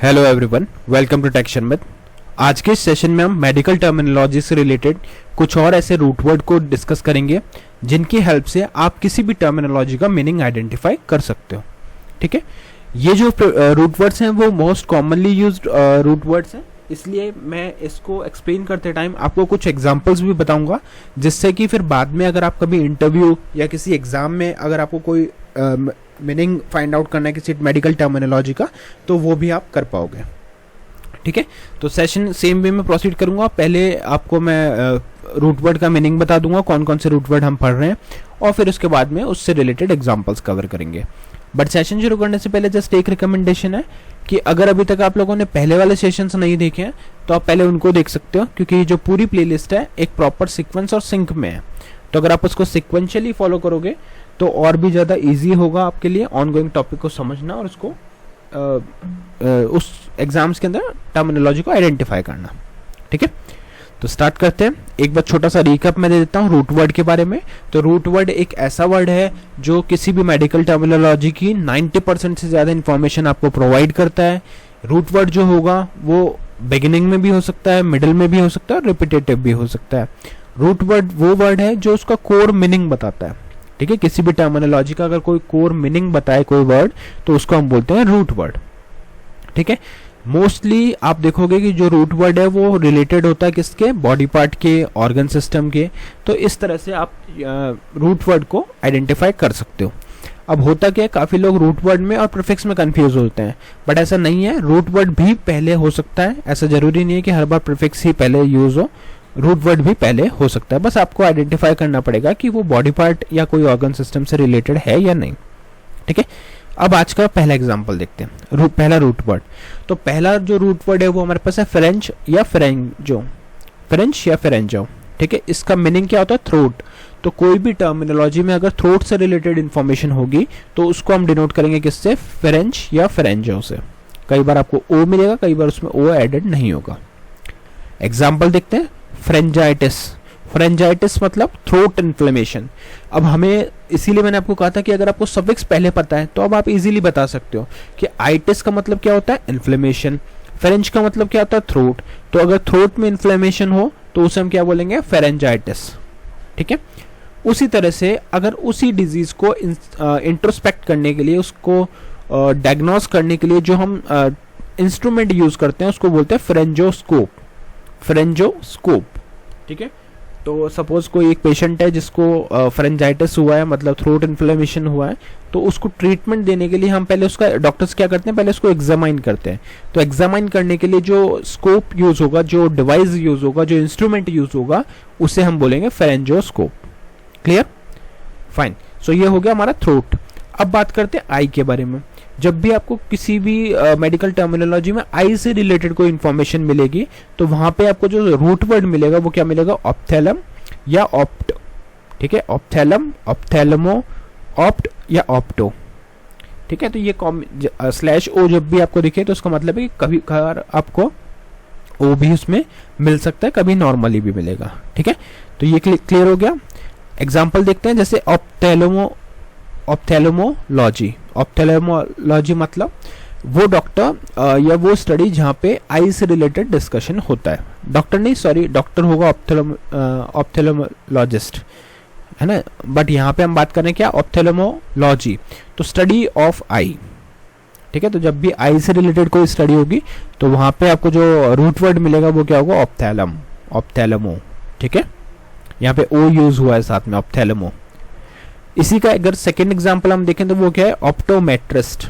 Hello everyone, welcome to tech Sharmit. आज के इस सेशन में हम मेडिकल टर्मिनोलॉजी से रिलेटेड कुछ और ऐसे रूट वर्ड को डिस्कस करेंगे जिनकी हेल्प से आप किसी भी टर्मिनोलॉजी का मीनिंग आइडेंटिफाई कर सकते हो। ठीक है, ये जो रूट वर्ड्स हैं वो most commonly used root words हैं, इसलिए मैं इसको एक्सप्लेन करते टाइम आपको कुछ एग्जांपल्स भी बताऊंगा, जिससे कि फिर बाद में अगर आप कभी इंटरव्यू या किसी एग्जाम में अगर आपको कोई मीनिंग फाइंड आउट करना है किसी मेडिकल टर्मिनोलॉजी का, तो वो भी आप कर पाओगे। ठीक है, तो सेशन सेम वे में प्रोसीड करूंगा। पहले आपको मैं रूट वर्ड का मीनिंग बता दूंगा, कौन कौन से रूट वर्ड हम पढ़ रहे हैं, और फिर उसके बाद में उससे रिलेटेड एग्जांपल्स कवर करेंगे। बट सेशन शुरू करने से पहले जस्ट एक रिकमेंडेशन है कि अगर अभी तक आप लोगों ने पहले वाले सेशंस नहीं देखे हैं तो आप पहले उनको देख सकते हो, क्योंकि ये जो पूरी प्लेलिस्ट है एक प्रॉपर सीक्वेंस और सिंक में है। तो अगर आप उसको सिक्वेंशियली फॉलो करोगे तो और भी ज़्यादा इजी होगा आपके लिए ऑनगोइंग टॉपिक को समझना और उसको उस एग्जाम्स के अंदर टर्मिनोलॉजी को आइडेंटिफाई करना। ठीक है, तो स्टार्ट करते हैं। एक बार छोटा सा रिकैप मैं दे देता हूँ रूट वर्ड के बारे में। तो रूट वर्ड एक ऐसा वर्ड है जो किसी भी मेडिकल टर्मिनोलॉजी की 90% से ज़्यादा इन्फॉर्मेशन आपको प्रोवाइड करता है। रूट वर्ड जो होगा वो बिगिनिंग में भी हो सकता है, मिडिल में भी हो सकता है और रिपीटेटिव भी हो सकता है। रूट वर्ड वो वर्ड है जो उसका कोर मीनिंग बताता है। ठीक है, किसी भी टर्मिनोलॉजी का अगर कोई कोर मीनिंग बताए कोई वर्ड तो उसको हम बोलते हैं रूट वर्ड। ठीक है, मोस्टली आप देखोगे कि जो रूट वर्ड है वो रिलेटेड होता है किसके, बॉडी पार्ट के, ऑर्गन सिस्टम के। तो इस तरह से आप रूट वर्ड को आइडेंटिफाई कर सकते हो। अब होता क्या है, काफी लोग रूट वर्ड में और प्रीफिक्स में कंफ्यूज होते हैं, बट ऐसा नहीं है। रूट वर्ड भी पहले हो सकता है, ऐसा जरूरी नहीं है कि हर बार प्रीफिक्स ही पहले यूज हो, रूट वर्ड भी पहले हो सकता है। बस आपको आइडेंटिफाई करना पड़ेगा कि वो बॉडी पार्ट या कोई ऑर्गन सिस्टम से रिलेटेड है या नहीं। ठीक है, अब आज का पहला एग्जांपल देखते हैं। पहला रूट वर्ड, तो पहला जो रूट वर्ड है वो हमारे पास है फ्रेंच या फ्रेंजो। फ्रेंच या फ्रेंजो। ठीक है, इसका मीनिंग क्या होता है, थ्रोट। तो कोई भी टर्मिनोलॉजी में अगर थ्रोट से रिलेटेड इंफॉर्मेशन होगी तो उसको हम डिनोट करेंगे किससे, फ्रेंच या फ्रेंजो से। कई बार आपको ओ मिलेगा, कई बार उसमें ओ एडेड नहीं होगा। एग्जाम्पल देखते हैं। फ्रेंजाइटिस। फ्रेंजाइटिस मतलब थ्रोट इन्फ्लेमेशन। अब हमें इसीलिए मैंने आपको कहा था कि अगर आपको सफिक्स पहले पता है तो अब आप इजीली बता सकते हो कि आइटिस का मतलब क्या होता है, इन्फ्लेमेशन। फ्रेंच का मतलब क्या होता है, थ्रोट। तो अगर थ्रोट में इन्फ्लेमेशन हो तो उसे हम क्या बोलेंगे, फेरेंजाइटिस। ठीक है, उसी तरह से अगर उसी डिजीज को इंट्रोस्पेक्ट करने के लिए, उसको डायग्नोस करने के लिए जो हम इंस्ट्रूमेंट यूज करते हैं उसको बोलते हैं फ्रेंजोस्कोप। फ्रेंजोस्कोप। ठीक है, तो सपोज कोई एक पेशेंट है जिसको फ्रेंजाइटिस हुआ है, मतलब थ्रोट इन्फ्लेमेशन हुआ है, तो उसको ट्रीटमेंट देने के लिए हम पहले उसका, डॉक्टर्स क्या करते हैं, पहले उसको एग्जामाइन करते हैं। तो एग्जामाइन करने के लिए जो स्कोप यूज होगा, जो डिवाइस यूज होगा, जो इंस्ट्रूमेंट यूज होगा, उसे हम बोलेंगे फेरेंजोस्कोप। Clear, fine. सो ये हो गया हमारा थ्रोट। अब बात करते हैं आई के बारे में। जब भी आपको किसी भी मेडिकल टर्मिनोलॉजी में आई से रिलेटेड कोई इंफॉर्मेशन मिलेगी तो वहां पे आपको जो रूट वर्ड मिलेगा वो क्या मिलेगा, ऑप्थेलम या ऑप्ट। ठीक है, ऑप्थेलम, ऑप्थेलमो, ऑप्ट या ऑप्टो। ठीक है, तो ये स्लैश ओ जब भी आपको दिखे तो उसका मतलब है कि कभी आपको ओ भी उसमें मिल सकता है, कभी नॉर्मली भी मिलेगा। ठीक है, तो ये क्लियर हो गया। एग्जाम्पल देखते हैं, जैसे ऑप्थेल्मोलॉजी। ऑप्थेल्मोलॉजी मतलब वो डॉक्टर या वो स्टडी जहाँ पे आई से रिलेटेड डिस्कशन होता है। डॉक्टर नहीं, सॉरी, डॉक्टर होगा ऑप्थेल्मोलॉजिस्ट, है ना, बट यहाँ पे हम बात कर रहे हैं क्या, ऑप्थेल्मोलॉजी, तो स्टडी ऑफ आई। ठीक है, तो जब भी आई से रिलेटेड कोई स्टडी होगी तो वहाँ पे आपको जो रूट वर्ड मिलेगा वो क्या होगा, ऑप्थेलम, ऑप्थेलमो। ठीक है, यहाँ पे ओ यूज हुआ है साथ में, ऑप्थेलमो। इसी का अगर सेकेंड एग्जाम्पल हम देखें तो वो क्या है, ऑप्टोमेट्रिस्ट।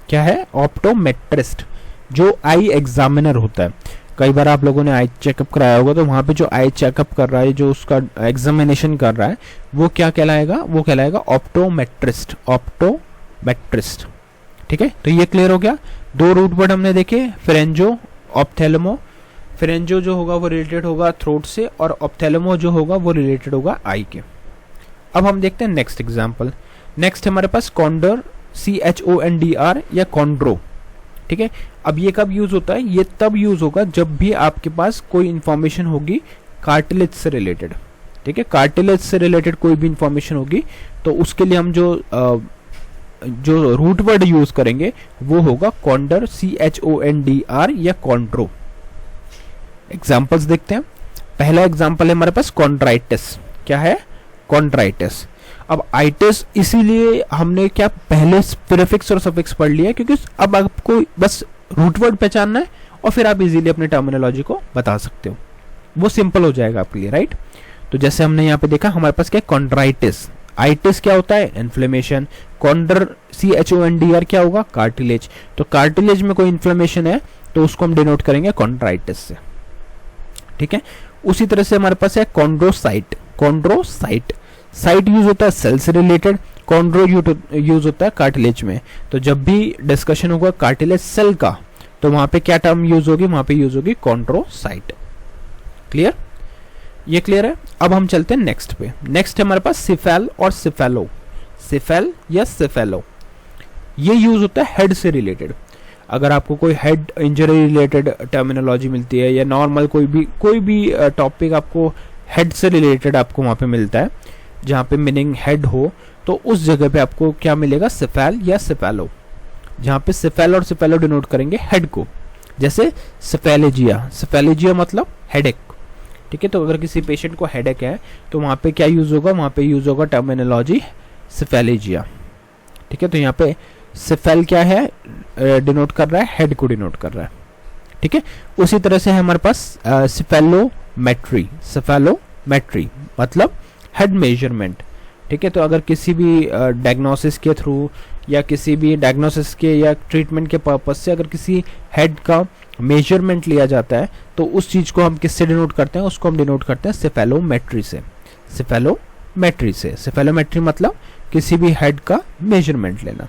क्या है, ऑप्टोमेट्रिस्ट, जो आई एग्जामिनर होता है। कई बार आप लोगों ने आई चेकअप कराया होगा, तो वहां पे जो आई चेकअप कर रहा है, जो उसका एग्जामिनेशन कर रहा है, वो क्या कहलाएगा, वो कहलाएगा ऑप्टोमेट्रिस्ट। ऑप्टोमेट्रिस्ट। ठीक है, तो ये क्लियर हो गया। दो रूट वर्ड हमने देखे, फ्रेंजो, ऑप्थेलमो। फ्रेंजो जो होगा वो रिलेटेड होगा थ्रोट से, और ऑप्थेलमो जो होगा वो रिलेटेड होगा आई के। अब हम देखते हैं नेक्स्ट एग्जाम्पल। नेक्स्ट हमारे पास कॉन्डर, CHONDR या कॉन्ड्रो। ठीक है, अब ये कब यूज होता है, ये तब यूज होगा जब भी आपके पास कोई इंफॉर्मेशन होगी कार्टिलेज से रिलेटेड। ठीक है, कार्टिलेज से रिलेटेड कोई भी इंफॉर्मेशन होगी तो उसके लिए हम जो जो रूट वर्ड यूज करेंगे वो होगा कॉन्डर, CHONDR या कॉन्ड्रो। एग्जाम्पल्स देखते हैं। पहला एग्जाम्पल है हमारे पास कॉन्ड्राइटिस। क्या है? कॉन्ड्राइटिस। अब आइटिस इसीलिए हमने क्या पहले प्रीफिक्स और सफिक्स पढ़ लिया क्योंकि अब आपको बस रूट वर्ड पहचानना है और फिर आप इजीली अपने टर्मिनोलॉजी को बता सकते हो, वो सिंपल हो जाएगा आपके लिए, राइट। तो जैसे हमने यहाँ पे देखा हमारे पास क्या कॉन्ड्राइटिस। आइटिस क्या होता है? इन्फ्लेमेशन। कॉन्डर, CHONDR क्या होगा? कार्टिलेज। तो कार्टिलेज में कोई इन्फ्लेमेशन है तो उसको हम डिनोट करेंगे कॉन्ड्राइटिस से, ठीक है। उसी तरह से हमारे पास है कॉन्ड्रोसाइट। कॉन्ड्रोसाइट, साइट यूज होता है सेल से रिलेटेड, कॉन्ड्रो यूज होता है कार्टिलेज में। तो जब भी डिस्कशन होगा कार्टिलेज सेल का तो वहां पे क्या टर्म यूज होगी? वहां पे यूज होगी कॉन्ड्रोसाइट। क्लियर? ये क्लियर है। अब हम चलते हैं नेक्स्ट पे। नेक्स्ट है हमारे पास सिफेल और सिफेलो। सिफेल या सिफेलो, ये यूज होता है हेड से रिलेटेड। अगर आपको कोई हेड इंजरी रिलेटेड टर्मिनोलॉजी मिलती है या नॉर्मल कोई भी टॉपिक आपको हेड से रिलेटेड आपको वहां पे मिलता है जहाँ पे मीनिंग हेड हो, तो उस जगह पे आपको क्या मिलेगा? सिफेल या सिफेलो। जहाँ पे सिफेल और सिफेलो डिनोट करेंगे हेड को, जैसे सिफेलेजिया। सिफेलेजिया मतलब हेडेक, ठीक है। तो अगर किसी पेशेंट को हेडेक है तो वहां पे क्या यूज होगा? वहां पे यूज होगा टर्मिनोलॉजी सिफेलेजिया, ठीक है। तो यहाँ पे सिफेल क्या है? डिनोट कर रहा है हेड को डिनोट कर रहा है, ठीक है। उसी तरह से है हमारे पास सिफेलोमेट्री। सिफेलोमेट्री मतलब हेड मेजरमेंट, ठीक है। तो अगर किसी भी डायग्नोसिस के थ्रू या किसी भी डायग्नोसिस के या ट्रीटमेंट के पर्पस से अगर किसी हेड का मेजरमेंट लिया जाता है तो उस चीज को हम किससे डिनोट करते हैं? उसको हम डिनोट करते हैं सिफेलोमेट्री से। सिफेलोमेट्री से, सिफेलोमेट्री मतलब किसी भी हेड का मेजरमेंट लेना,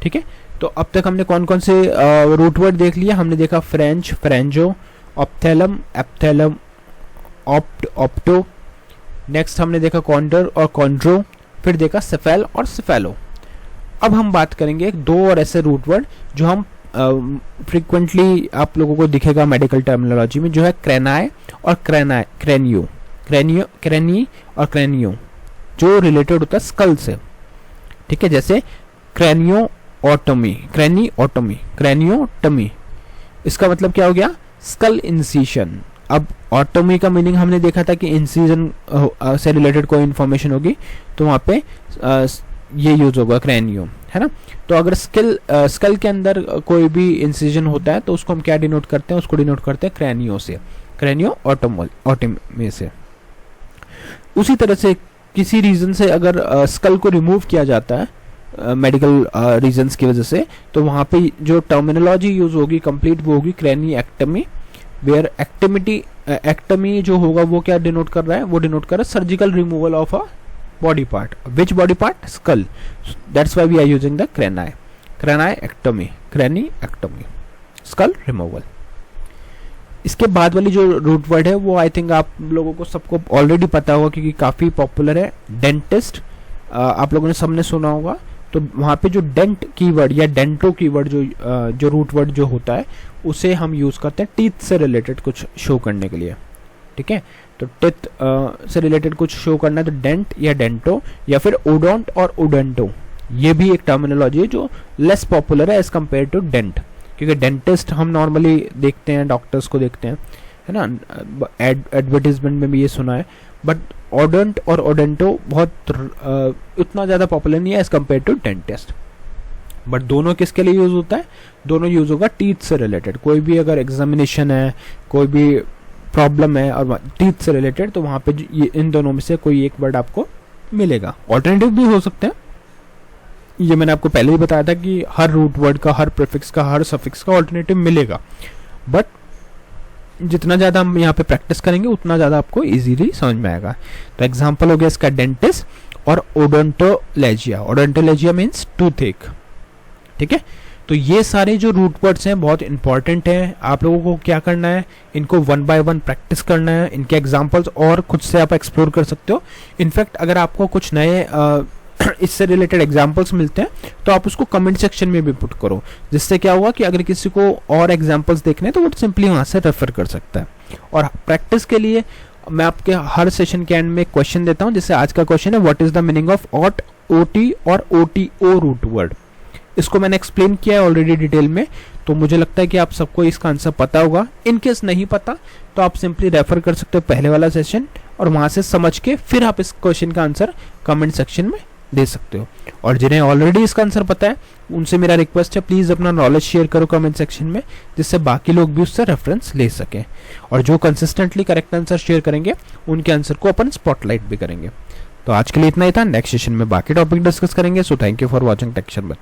ठीक है। तो अब तक हमने कौन कौन से रूट वर्ड देख लिया? हमने देखा फ्रेंच, फ्रेंजो, ऑप्थेलम, एप्थेलम, ऑप्टो। नेक्स्ट हमने देखा कॉन्डर और कॉन्ड्रो, फिर देखा सिफेल और सिफेलो। अब हम बात करेंगे दो और ऐसे रूट वर्ड जो हम फ्रीक्वेंटली आप लोगों को दिखेगा मेडिकल टर्मिनोलॉजी में, जो है क्रेनाई और क्रेनियो। क्रेनी और क्रेनियो जो रिलेटेड होता है स्कल से, ठीक है। जैसे क्रेनियोटमी, क्रेनियोटमी इसका मतलब क्या हो गया? Skull incision. अब ऑटोमी का मीनिंग हमने देखा था कि इंसिजन से रिलेटेड कोई इंफॉर्मेशन होगी तो वहां पे ये यूज होगा क्रेनियो, है ना। तो अगर स्कल के अंदर कोई भी इंसिजन होता है तो उसको हम क्या डिनोट करते हैं? उसको डिनोट करते हैं क्रेनियो से, क्रेनियो ऑटोमी से। उसी तरह से किसी रीजन से अगर स्कल को रिमूव किया जाता है मेडिकल रीजंस की वजह से, तो वहां पे जो टर्मिनोलॉजी यूज होगी कंप्लीट वो होगी क्रेनिएक्टमी, वेयर एक्टमी जो होगा वो क्या डिनोट कर रहा है? वो डिनोट कर रहा है surgical removal of a body part. Which body part? Skull. That's why we are using the craniectomy. Craniectomy. Skull removal. इसके बाद वाली जो रूट वर्ड है वो आई थिंक आप लोगों को सबको ऑलरेडी पता होगा क्योंकि काफी पॉपुलर है, डेंटिस्ट। आप लोगों ने सबने सुना होगा। तो वहां पे जो डेंट कीवर्ड या डेंटो कीवर्ड जो रूट वर्ड जो होता है उसे हम यूज करते हैं टीथ से रिलेटेड कुछ शो करने के लिए, ठीक है। तो टीथ से रिलेटेड कुछ शो करना है तो डेंट या डेंटो या फिर ओडोंट और ओडेंटो, ये भी एक टर्मिनोलॉजी है जो लेस पॉपुलर है एज कम्पेयर टू डेंट, क्योंकि डेंटिस्ट हम नॉर्मली देखते हैं, डॉक्टर्स को देखते हैं, है ना, एडवर्टीजमेंट में भी ये सुना है। बट ओडेंट और ओडेंटो बहुत उतना ज़्यादा पॉपुलर नहीं है as compared to dentist. But दोनों किसके लिए यूज होता है? दोनों यूज होगा टीथ से रिलेटेड। कोई भी अगर एग्जामिनेशन है, कोई भी प्रॉब्लम है और टीथ से रिलेटेड, तो वहां पे ये इन दोनों में से कोई एक वर्ड आपको मिलेगा। ऑल्टरनेटिव भी हो सकते हैं, ये मैंने आपको पहले ही बताया था कि हर रूट वर्ड का, हर प्रीफिक्स का, हर सफिक्स का ऑल्टरनेटिव मिलेगा। बट जितना ज्यादा हम यहाँ पे प्रैक्टिस करेंगे उतना ज्यादा आपको इजीली समझ में आएगा। तो एग्जांपल हो गया इसका डेंटिस्ट और ओडोंटोलॉजिया। ओडोंटोलॉजिया मीन्स टूथेक, ठीक है। तो ये सारे जो रूट वर्ड्स हैं बहुत इंपॉर्टेंट हैं। आप लोगों को क्या करना है? इनको वन बाय वन प्रैक्टिस करना है। इनके एग्जांपल्स और खुद से आप एक्सप्लोर कर सकते हो। इनफैक्ट अगर आपको कुछ नए इससे रिलेटेड एग्जांपल्स मिलते हैं तो आप उसको कमेंट सेक्शन में भी पुट करो, जिससे क्या हुआ कि अगर किसी को और एग्जांपल्स देखने हैं तो वो सिंपली वहां से रेफर कर सकता है। और प्रैक्टिस के लिए मैं आपके हर सेशन के एंड में क्वेश्चन देता हूं। जैसे आज का क्वेश्चन है, what is the meaning of ot OT और OTO रूट वर्ड। इसको मैंने एक्सप्लेन किया है ऑलरेडी डिटेल में, तो मुझे लगता है कि आप सबको इसका आंसर पता होगा। इन केस नहीं पता तो आप सिंपली रेफर कर सकते हो पहले वाला सेशन, और वहां से समझ के फिर आप इस क्वेश्चन का आंसर कमेंट सेक्शन में दे सकते हो। और जिन्हें ऑलरेडी इसका आंसर पता है उनसे मेरा रिक्वेस्ट है, प्लीज अपना नॉलेज शेयर करो कमेंट सेक्शन में, जिससे बाकी लोग भी उससे रेफरेंस ले सकें। और जो कंसिस्टेंटली करेक्ट आंसर शेयर करेंगे उनके आंसर को अपन स्पॉटलाइट भी करेंगे। तो आज के लिए इतना ही था, नेक्स्ट सेशन में बाकी टॉपिक डिस्कस करेंगे। So thank you for watching टेक्शन।